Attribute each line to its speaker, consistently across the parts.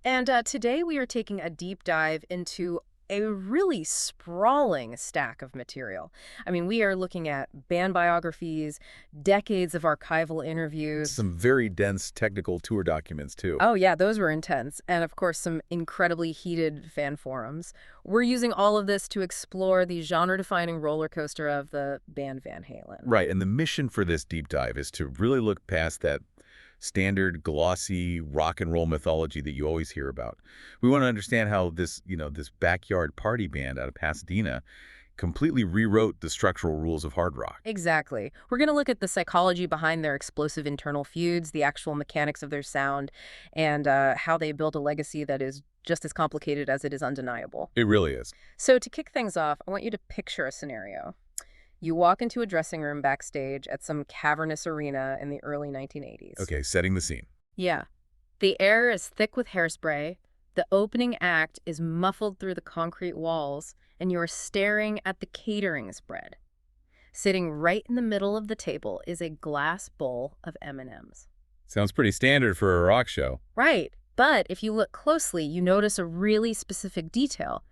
Speaker 1: And today we are taking a deep dive into a really sprawling stack of material. I mean, we are looking at band biographies, decades of archival interviews.
Speaker 2: Some very dense technical tour documents, too.
Speaker 1: Oh, yeah, those were intense. And of course, some incredibly heated fan forums. We're using all of this to explore the genre-defining roller coaster of the band Van Halen.
Speaker 2: Right, and the mission for this deep dive is to really look past that standard glossy rock and roll mythology that you always hear about. We want to understand how this backyard party band out of Pasadena completely rewrote the structural rules of hard rock.
Speaker 1: Exactly. We're going to look at the psychology behind their explosive internal feuds, the actual mechanics of their sound, and how they build a legacy that is just as complicated as it is undeniable.
Speaker 2: It really is.
Speaker 1: So to kick things off, I want you to picture a scenario. You walk into a dressing room backstage at some cavernous arena in the early 1980s.
Speaker 2: Okay, setting the scene.
Speaker 1: Yeah. The air is thick with hairspray, the opening act is muffled through the concrete walls, and you are staring at the catering spread. Sitting right in the middle of the table is a glass bowl of M&Ms.
Speaker 2: Sounds pretty standard for a rock show.
Speaker 1: Right. But if you look closely, you notice a really specific detail.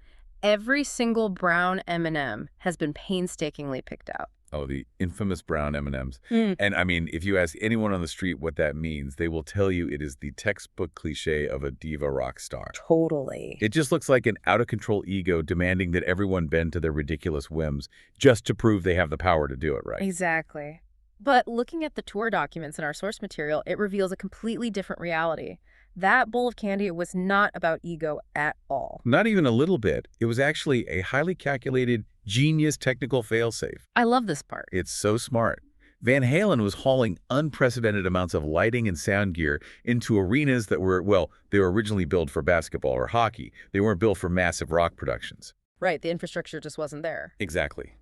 Speaker 1: Every single brown M&M has been painstakingly picked out.
Speaker 2: Oh, the infamous brown M&Ms.
Speaker 1: Mm.
Speaker 2: And I mean, if you ask anyone on the street what that means, they will tell you it is the textbook cliche of a diva rock star.
Speaker 1: Totally.
Speaker 2: It just looks like an out-of-control ego demanding that everyone bend to their ridiculous whims just to prove they have the power to do it right.
Speaker 1: Exactly. But looking at the tour documents in our source material, it reveals a completely different reality. That bowl of candy was not about ego at all.
Speaker 2: Not even a little bit. It was actually a highly calculated, genius technical failsafe.
Speaker 1: I love this part.
Speaker 2: It's so smart. Van Halen was hauling unprecedented amounts of lighting and sound gear into arenas that were, well, they were originally built for basketball or hockey. They weren't built for massive rock productions.
Speaker 1: Right, the infrastructure just wasn't there.
Speaker 2: Exactly.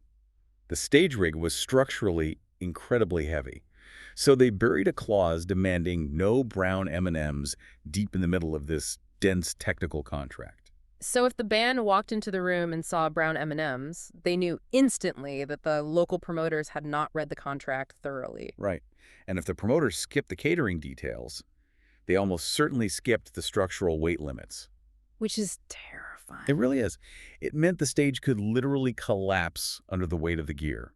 Speaker 2: The stage rig was structurally incredibly heavy. So they buried a clause demanding no brown M&Ms deep in the middle of this dense technical contract.
Speaker 1: So if the band walked into the room and saw brown M&Ms, they knew instantly that the local promoters had not read the contract thoroughly.
Speaker 2: Right. And if the promoters skipped the catering details, they almost certainly skipped the structural weight limits.
Speaker 1: Which is terrifying.
Speaker 2: It really is. It meant the stage could literally collapse under the weight of the gear.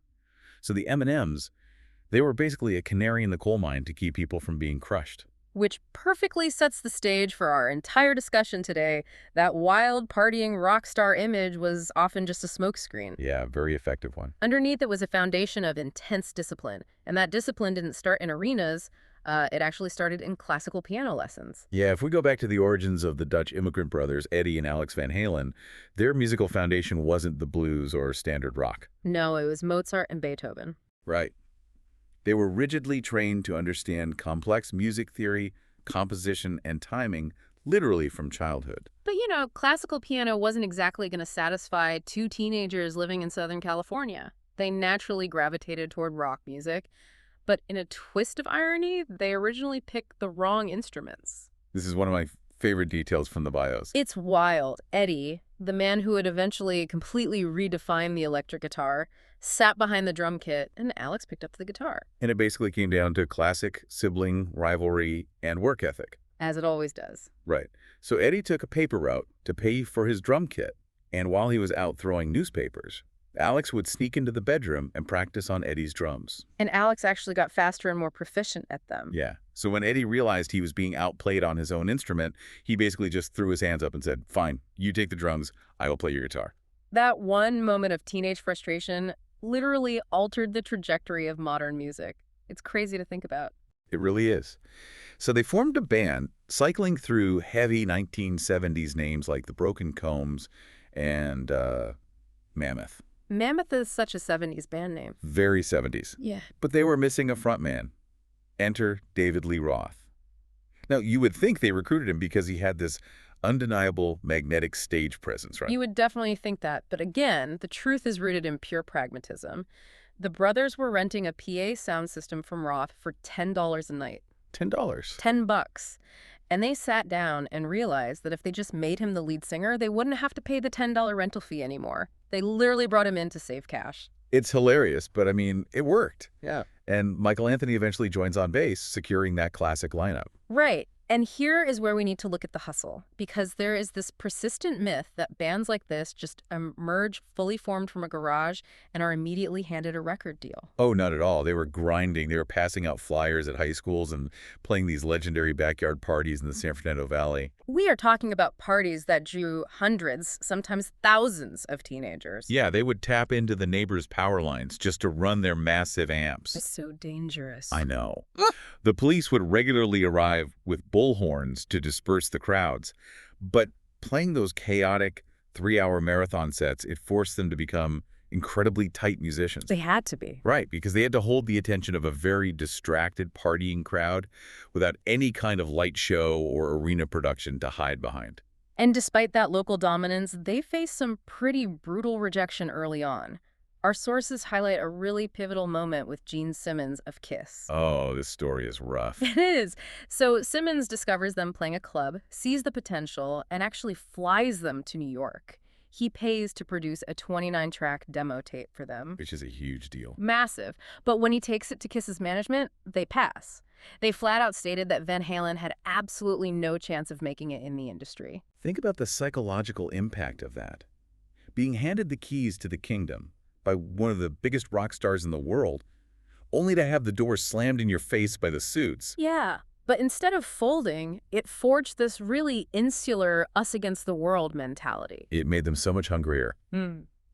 Speaker 2: So the M&Ms, they were basically a canary in the coal mine to keep people from being crushed.
Speaker 1: Which perfectly sets the stage for our entire discussion today. That wild, partying rock star image was often just a smokescreen.
Speaker 2: Yeah, very effective one.
Speaker 1: Underneath it was a foundation of intense discipline. And that discipline didn't start in arenas. It actually started in classical piano lessons.
Speaker 2: Yeah, if we go back to the origins of the Dutch immigrant brothers, Eddie and Alex Van Halen, their musical foundation wasn't the blues or standard rock.
Speaker 1: No, it was Mozart and Beethoven.
Speaker 2: Right. They were rigidly trained to understand complex music theory, composition, and timing literally from childhood.
Speaker 1: But, classical piano wasn't exactly going to satisfy two teenagers living in Southern California. They naturally gravitated toward rock music. But in a twist of irony, they originally picked the wrong instruments.
Speaker 2: This is one of my favorite details from the bios.
Speaker 1: It's wild. Eddie, the man who would eventually completely redefine the electric guitar, sat behind the drum kit, and Alex picked up the guitar.
Speaker 2: And it basically came down to classic sibling rivalry and work ethic.
Speaker 1: As it always does.
Speaker 2: Right. So Eddie took a paper route to pay for his drum kit. And while he was out throwing newspapers, Alex would sneak into the bedroom and practice on Eddie's drums.
Speaker 1: And Alex actually got faster and more proficient at them.
Speaker 2: Yeah. So when Eddie realized he was being outplayed on his own instrument, he basically just threw his hands up and said, "Fine, you take the drums, I will play your guitar."
Speaker 1: That one moment of teenage frustration literally altered the trajectory of modern music. It's crazy to think about.
Speaker 2: It really is. So they formed a band cycling through heavy 1970s names like the Broken Combs and Mammoth.
Speaker 1: Mammoth is such a 70s band name.
Speaker 2: Very 70s.
Speaker 1: Yeah.
Speaker 2: But they were missing a frontman. Enter David Lee Roth. Now, you would think they recruited him because he had this undeniable magnetic stage presence, right?
Speaker 1: You would definitely think that. But again, the truth is rooted in pure pragmatism. The brothers were renting a PA sound system from Roth for $10 a night.
Speaker 2: $10.
Speaker 1: $10. And they sat down and realized that if they just made him the lead singer, they wouldn't have to pay the $10 rental fee anymore. They literally brought him in to save cash.
Speaker 2: It's hilarious, but I mean, it worked.
Speaker 1: Yeah.
Speaker 2: And Michael Anthony eventually joins on bass, securing that classic lineup.
Speaker 1: Right. And here is where we need to look at the hustle, because there is this persistent myth that bands like this just emerge fully formed from a garage and are immediately handed a record deal.
Speaker 2: Oh, not at all. They were grinding. They were passing out flyers at high schools and playing these legendary backyard parties in the San Fernando Valley.
Speaker 1: We are talking about parties that drew hundreds, sometimes thousands of teenagers.
Speaker 2: Yeah, they would tap into the neighbors' power lines just to run their massive amps.
Speaker 1: It's so dangerous.
Speaker 2: I know. The police would regularly arrive with bullhorns to disperse the crowds. But playing those chaotic 3-hour marathon sets, it forced them to become incredibly tight musicians.
Speaker 1: They had to be.
Speaker 2: Right, because they had to hold the attention of a very distracted partying crowd without any kind of light show or arena production to hide behind.
Speaker 1: And despite that local dominance, they faced some pretty brutal rejection early on. Our sources highlight a really pivotal moment with Gene Simmons of Kiss.
Speaker 2: Oh, this story is rough.
Speaker 1: It is. So Simmons discovers them playing a club, sees the potential, and actually flies them to New York. He pays to produce a 29-track demo tape for them.
Speaker 2: Which is a huge deal.
Speaker 1: Massive. But when he takes it to Kiss's management, they pass. They flat out stated that Van Halen had absolutely no chance of making it in the industry.
Speaker 2: Think about the psychological impact of that. Being handed the keys to the kingdom by one of the biggest rock stars in the world, only to have the door slammed in your face by the suits.
Speaker 1: Yeah. But instead of folding, it forged this really insular, us-against-the-world mentality.
Speaker 2: It made them so much hungrier.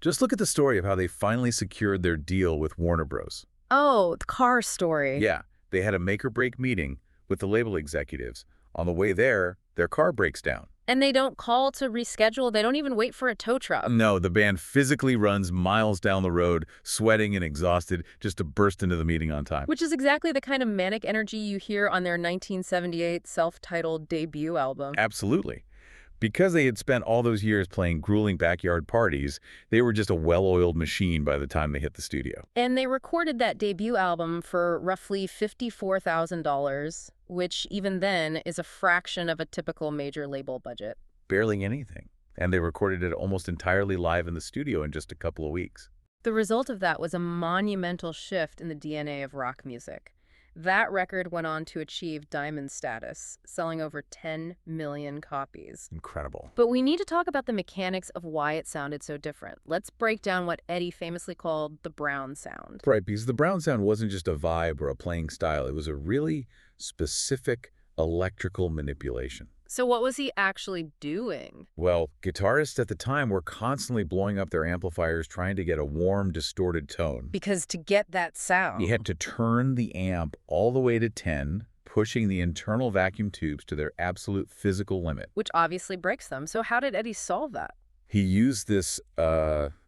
Speaker 2: Just look at the story of how they finally secured their deal with Warner Bros.
Speaker 1: Oh, the car story.
Speaker 2: Yeah, they had a make-or-break meeting with the label executives. On the way there, their car breaks down.
Speaker 1: And they don't call to reschedule. They don't even wait for a tow truck.
Speaker 2: No, the band physically runs miles down the road, sweating and exhausted, just to burst into the meeting on time.
Speaker 1: Which is exactly the kind of manic energy you hear on their 1978 self-titled debut album.
Speaker 2: Absolutely. Because they had spent all those years playing grueling backyard parties, they were just a well-oiled machine by the time they hit the studio.
Speaker 1: And they recorded that debut album for roughly $54,000, which even then is a fraction of a typical major label budget.
Speaker 2: Barely anything. And they recorded it almost entirely live in the studio in just a couple of weeks.
Speaker 1: The result of that was a monumental shift in the DNA of rock music. That record went on to achieve diamond status, selling over 10 million copies.
Speaker 2: Incredible.
Speaker 1: But we need to talk about the mechanics of why it sounded so different. Let's break down what Eddie famously called the Brown sound.
Speaker 2: Right, because the Brown sound wasn't just a vibe or a playing style. It was a really specific electrical manipulation.
Speaker 1: So what was he actually doing?
Speaker 2: Well, guitarists at the time were constantly blowing up their amplifiers trying to get a warm, distorted tone.
Speaker 1: Because to get that sound,
Speaker 2: You had to turn the amp all the way to 10, pushing the internal vacuum tubes to their absolute physical limit.
Speaker 1: which obviously breaks them. So how did Eddie solve that?
Speaker 2: He used this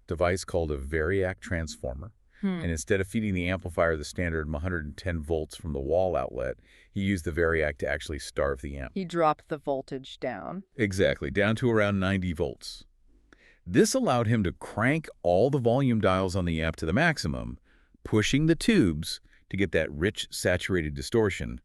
Speaker 2: device called a variac transformer. And instead of feeding the amplifier the standard 110 volts from the wall outlet, he used the variac to actually starve the amp.
Speaker 1: He dropped the voltage down.
Speaker 2: Exactly, down to around 90 volts. This allowed him to crank all the volume dials on the amp to the maximum, pushing the tubes to get that rich, saturated distortion.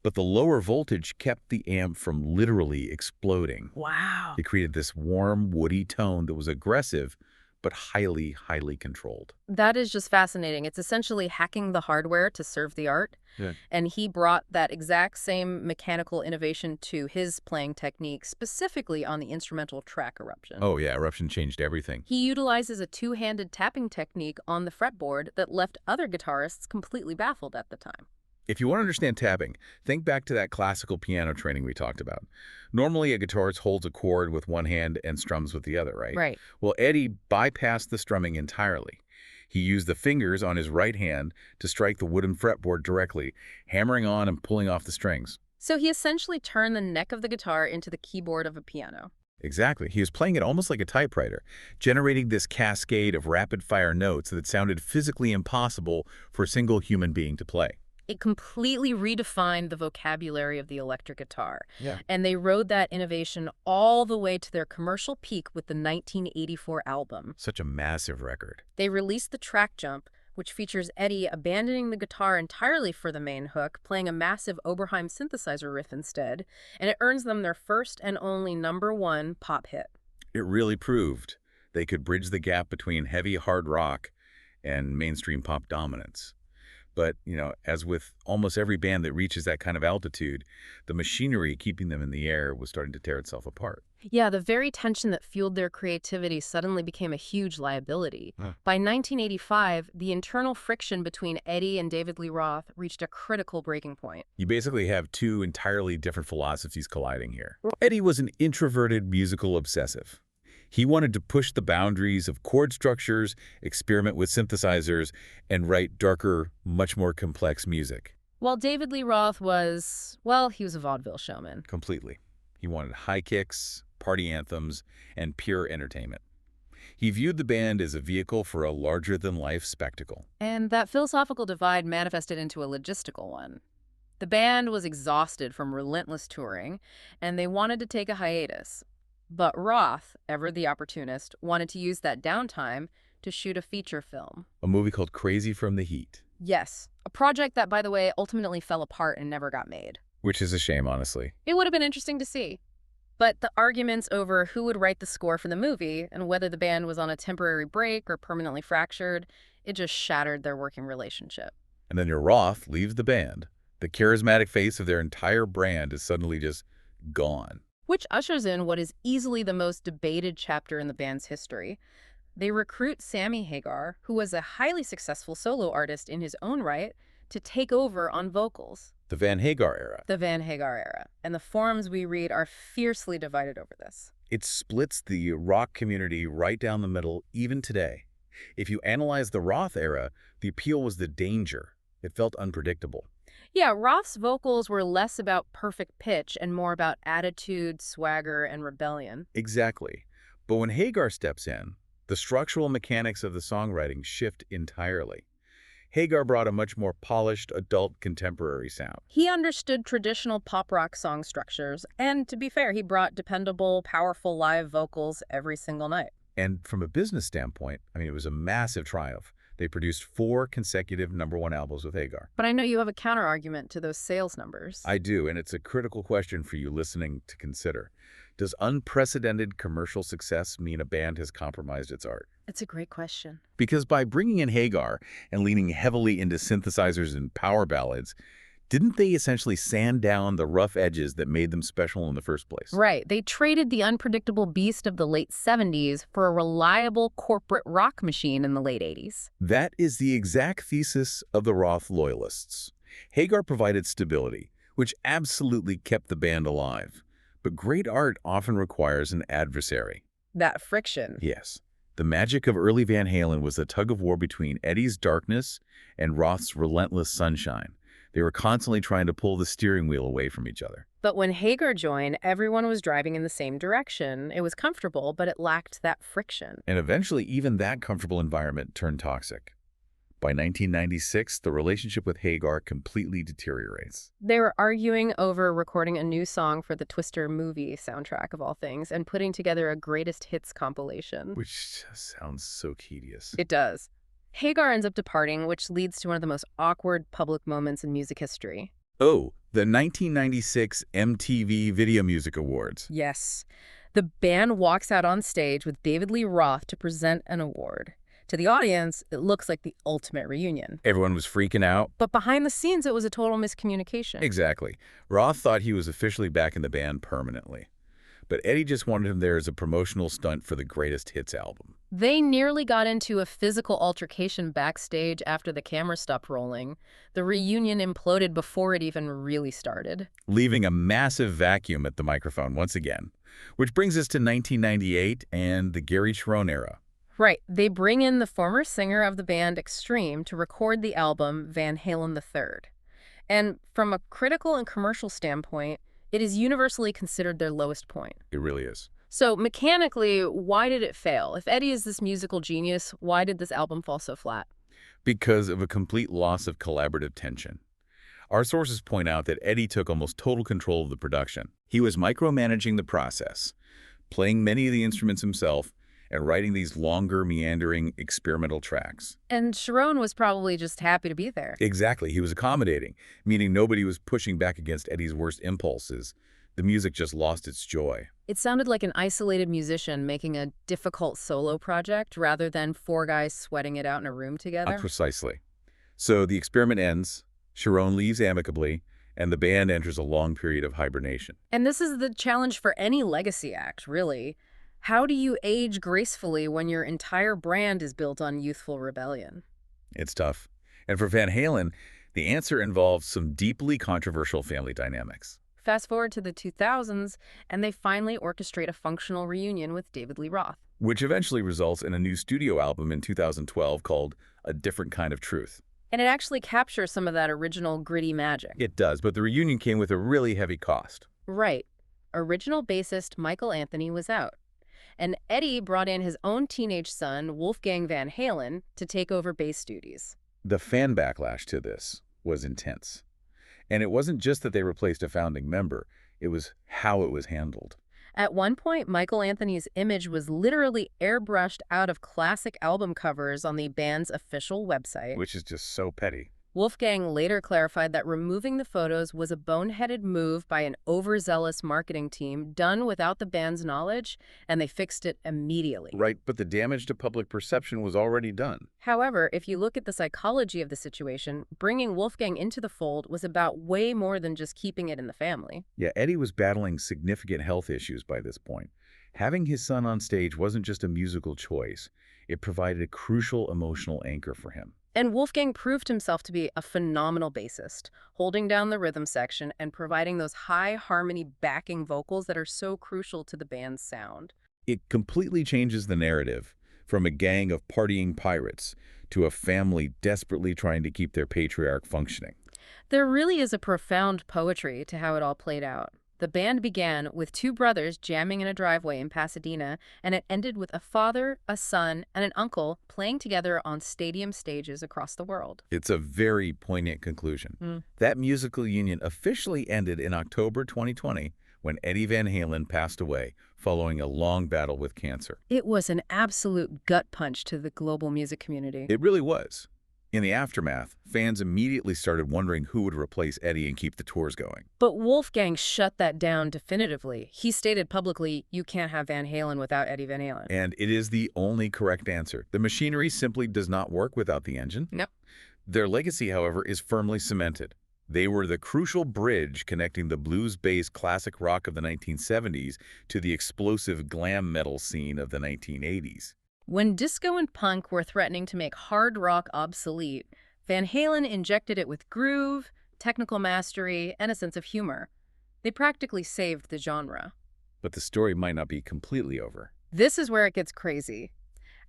Speaker 2: But the lower voltage kept the amp from literally exploding.
Speaker 1: Wow.
Speaker 2: It created this warm, woody tone that was aggressive, but highly, highly controlled.
Speaker 1: That is just fascinating. It's essentially hacking the hardware to serve the art.
Speaker 2: Yeah.
Speaker 1: And he brought that exact same mechanical innovation to his playing technique, specifically on the instrumental track Eruption.
Speaker 2: Oh yeah, Eruption changed everything.
Speaker 1: He utilizes a two-handed tapping technique on the fretboard that left other guitarists completely baffled at the time.
Speaker 2: If you want to understand tapping, think back to that classical piano training we talked about. Normally, a guitarist holds a chord with one hand and strums with the other, right?
Speaker 1: Right.
Speaker 2: Well, Eddie bypassed the strumming entirely. He used the fingers on his right hand to strike the wooden fretboard directly, hammering on and pulling off the strings.
Speaker 1: So he essentially turned the neck of the guitar into the keyboard of a piano.
Speaker 2: Exactly. He was playing it almost like a typewriter, generating this cascade of rapid-fire notes that sounded physically impossible for a single human being to play.
Speaker 1: It completely redefined the vocabulary of the electric guitar.
Speaker 2: Yeah.
Speaker 1: And they rode that innovation all the way to their commercial peak with the 1984 album.
Speaker 2: Such a massive record.
Speaker 1: They released the track Jump, which features Eddie abandoning the guitar entirely for the main hook, playing a massive Oberheim synthesizer riff instead, and it earns them their first and only #1 pop hit.
Speaker 2: It really proved they could bridge the gap between heavy hard rock and mainstream pop dominance. But, as with almost every band that reaches that kind of altitude, the machinery keeping them in the air was starting to tear itself apart.
Speaker 1: Yeah, the very tension that fueled their creativity suddenly became a huge liability.
Speaker 2: Huh.
Speaker 1: By 1985, the internal friction between Eddie and David Lee Roth reached a critical breaking point.
Speaker 2: You basically have two entirely different philosophies colliding here. Eddie was an introverted musical obsessive. He wanted to push the boundaries of chord structures, experiment with synthesizers, and write darker, much more complex music.
Speaker 1: While David Lee Roth was, well, he was a vaudeville showman.
Speaker 2: Completely. He wanted high kicks, party anthems, and pure entertainment. He viewed the band as a vehicle for a larger-than-life spectacle.
Speaker 1: And that philosophical divide manifested into a logistical one. The band was exhausted from relentless touring, and they wanted to take a hiatus. But Roth, ever the opportunist, wanted to use that downtime to shoot a feature film.
Speaker 2: A movie called Crazy from the Heat.
Speaker 1: Yes, a project that, by the way, ultimately fell apart and never got made.
Speaker 2: Which is a shame, honestly.
Speaker 1: It would have been interesting to see. But the arguments over who would write the score for the movie and whether the band was on a temporary break or permanently fractured, it just shattered their working relationship.
Speaker 2: And then your Roth leaves the band. The charismatic face of their entire brand is suddenly just gone.
Speaker 1: Which ushers in what is easily the most debated chapter in the band's history. They recruit Sammy Hagar, who was a highly successful solo artist in his own right, to take over on vocals.
Speaker 2: The Van Hagar era.
Speaker 1: The Van Hagar era. And the forums we read are fiercely divided over this.
Speaker 2: It splits the rock community right down the middle, even today. If you analyze the Roth era, the appeal was the danger. It felt unpredictable.
Speaker 1: Yeah, Roth's vocals were less about perfect pitch and more about attitude, swagger, and rebellion.
Speaker 2: Exactly. But when Hagar steps in, the structural mechanics of the songwriting shift entirely. Hagar brought a much more polished, adult, contemporary sound.
Speaker 1: He understood traditional pop rock song structures, and to be fair, he brought dependable, powerful live vocals every single night.
Speaker 2: And from a business standpoint, it was a massive triumph. They produced 4 consecutive #1 albums with Hagar.
Speaker 1: But I know you have a counter-argument to those sales numbers.
Speaker 2: I do, and it's a critical question for you listening to consider. Does unprecedented commercial success mean a band has compromised its art?
Speaker 1: It's a great question.
Speaker 2: Because by bringing in Hagar and leaning heavily into synthesizers and power ballads, didn't they essentially sand down the rough edges that made them special in the first place?
Speaker 1: Right. They traded the unpredictable beast of the late 70s for a reliable corporate rock machine in the late 80s.
Speaker 2: That is the exact thesis of the Roth loyalists. Hagar provided stability, which absolutely kept the band alive. But great art often requires an adversary.
Speaker 1: That friction.
Speaker 2: Yes. The magic of early Van Halen was the tug-of-war between Eddie's darkness and Roth's relentless sunshine. They were constantly trying to pull the steering wheel away from each other.
Speaker 1: But when Hagar joined, everyone was driving in the same direction. It was comfortable, but it lacked that friction.
Speaker 2: And eventually, even that comfortable environment turned toxic. By 1996, the relationship with Hagar completely deteriorates.
Speaker 1: They were arguing over recording a new song for the Twister movie soundtrack, of all things, and putting together a greatest hits compilation.
Speaker 2: Which just sounds so tedious.
Speaker 1: It does. Hagar ends up departing, which leads to one of the most awkward public moments in music history.
Speaker 2: Oh, the 1996 MTV Video Music Awards.
Speaker 1: Yes. The band walks out on stage with David Lee Roth to present an award. To the audience, it looks like the ultimate reunion.
Speaker 2: Everyone was freaking out.
Speaker 1: But behind the scenes, it was a total miscommunication.
Speaker 2: Exactly. Roth thought he was officially back in the band permanently. But Eddie just wanted him there as a promotional stunt for the greatest hits album.
Speaker 1: They nearly got into a physical altercation backstage after the camera stopped rolling. The reunion imploded before it even really started.
Speaker 2: Leaving a massive vacuum at the microphone once again. Which brings us to 1998 and the Gary Cherone era.
Speaker 1: Right. They bring in the former singer of the band Extreme to record the album Van Halen III. And from a critical and commercial standpoint, it is universally considered their lowest point.
Speaker 2: It really is.
Speaker 1: So mechanically, why did it fail? If Eddie is this musical genius, why did this album fall so flat?
Speaker 2: Because of a complete loss of collaborative tension. Our sources point out that Eddie took almost total control of the production. He was micromanaging the process, playing many of the instruments himself, and writing these longer, meandering, experimental tracks.
Speaker 1: And Cherone was probably just happy to be there.
Speaker 2: Exactly. He was accommodating, meaning nobody was pushing back against Eddie's worst impulses. The music just lost its joy.
Speaker 1: It sounded like an isolated musician making a difficult solo project rather than 4 guys sweating it out in a room together.
Speaker 2: Precisely. So the experiment ends, Sharon leaves amicably, and the band enters a long period of hibernation.
Speaker 1: And this is the challenge for any legacy act, really. How do you age gracefully when your entire brand is built on youthful rebellion?
Speaker 2: It's tough. And for Van Halen, the answer involves some deeply controversial family dynamics,
Speaker 1: Fast forward to the 2000s, and they finally orchestrate a functional reunion with David Lee Roth.
Speaker 2: which eventually results in a new studio album in 2012 called A Different Kind of Truth.
Speaker 1: And it actually captures some of that original gritty magic.
Speaker 2: It does, but the reunion came with a really heavy cost.
Speaker 1: Right. Original bassist Michael Anthony was out. And Eddie brought in his own teenage son, Wolfgang Van Halen, to take over bass duties.
Speaker 2: The fan backlash to this was intense. And it wasn't just that they replaced a founding member, it was how it was handled.
Speaker 1: At one point, Michael Anthony's image was literally airbrushed out of classic album covers on the band's official website.
Speaker 2: Which is just so petty.
Speaker 1: Wolfgang later clarified that removing the photos was a boneheaded move by an overzealous marketing team done without the band's knowledge, and they fixed it immediately.
Speaker 2: Right, but the damage to public perception was already done.
Speaker 1: However, if you look at the psychology of the situation, bringing Wolfgang into the fold was about way more than just keeping it in the family.
Speaker 2: Yeah, Eddie was battling significant health issues by this point. Having his son on stage wasn't just a musical choice. It provided a crucial emotional anchor for him.
Speaker 1: And Wolfgang proved himself to be a phenomenal bassist, holding down the rhythm section and providing those high harmony backing vocals that are so crucial to the band's sound.
Speaker 2: It completely changes the narrative from a gang of partying pirates to a family desperately trying to keep their patriarch functioning.
Speaker 1: There really is a profound poetry to how it all played out. The band began with two brothers jamming in a driveway in Pasadena, and it ended with a father, a son, and an uncle playing together on stadium stages across the world.
Speaker 2: It's a very poignant conclusion. That musical union officially ended in October 2020 when Eddie Van Halen passed away following a long battle with cancer.
Speaker 1: It was an absolute gut punch to the global music community.
Speaker 2: It really was. In the aftermath, fans immediately started wondering who would replace Eddie and keep the tours going.
Speaker 1: But Wolfgang shut that down definitively. He stated publicly, you can't have Van Halen without Eddie Van Halen.
Speaker 2: And it is the only correct answer. The machinery simply does not work without the engine.
Speaker 1: Nope.
Speaker 2: Their legacy, however, is firmly cemented. They were the crucial bridge connecting the blues-based classic rock of the 1970s to the explosive glam metal scene of the 1980s.
Speaker 1: When disco and punk were threatening to make hard rock obsolete, Van Halen injected it with groove, technical mastery, and a sense of humor. They practically saved the genre.
Speaker 2: But the story might not be completely over.
Speaker 1: This is where it gets crazy.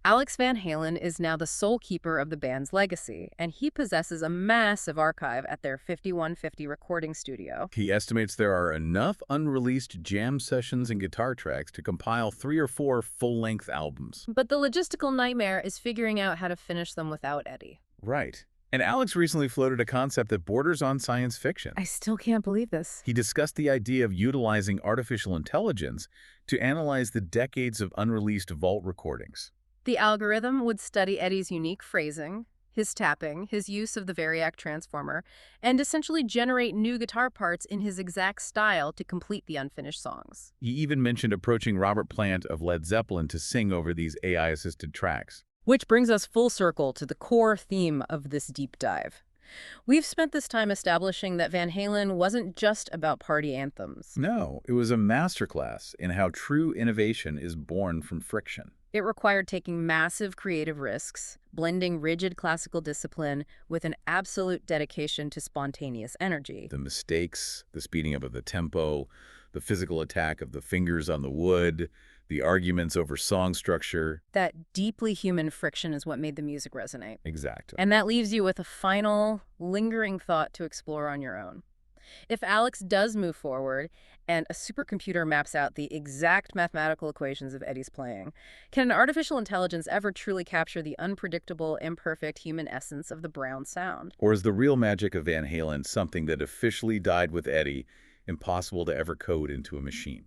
Speaker 1: Alex Van Halen is now the sole keeper of the band's legacy, and he possesses a massive archive at their 5150 recording studio.
Speaker 2: He estimates there are enough unreleased jam sessions and guitar tracks to compile 3 or 4 full-length albums.
Speaker 1: But the logistical nightmare is figuring out how to finish them without Eddie.
Speaker 2: Right. And Alex recently floated a concept that borders on science fiction.
Speaker 1: I still can't believe this.
Speaker 2: He discussed the idea of utilizing artificial intelligence to analyze the decades of unreleased vault recordings.
Speaker 1: The algorithm would study Eddie's unique phrasing, his tapping, his use of the Variac transformer, and essentially generate new guitar parts in his exact style to complete the unfinished songs.
Speaker 2: He even mentioned approaching Robert Plant of Led Zeppelin to sing over these AI-assisted tracks.
Speaker 1: Which brings us full circle to the core theme of this deep dive. We've spent this time establishing that Van Halen wasn't just about party anthems.
Speaker 2: No, it was a masterclass in how true innovation is born from friction.
Speaker 1: It required taking massive creative risks, blending rigid classical discipline with an absolute dedication to spontaneous energy.
Speaker 2: The mistakes, the speeding up of the tempo, the physical attack of the fingers on the wood, the arguments over song structure.
Speaker 1: That deeply human friction is what made the music resonate.
Speaker 2: Exactly.
Speaker 1: And that leaves you with a final, lingering thought to explore on your own. If Alex does move forward and a supercomputer maps out the exact mathematical equations of Eddie's playing, can an artificial intelligence ever truly capture the unpredictable, imperfect human essence of the Brown sound?
Speaker 2: Or is the real magic of Van Halen something that officially died with Eddie, impossible to ever code into a machine?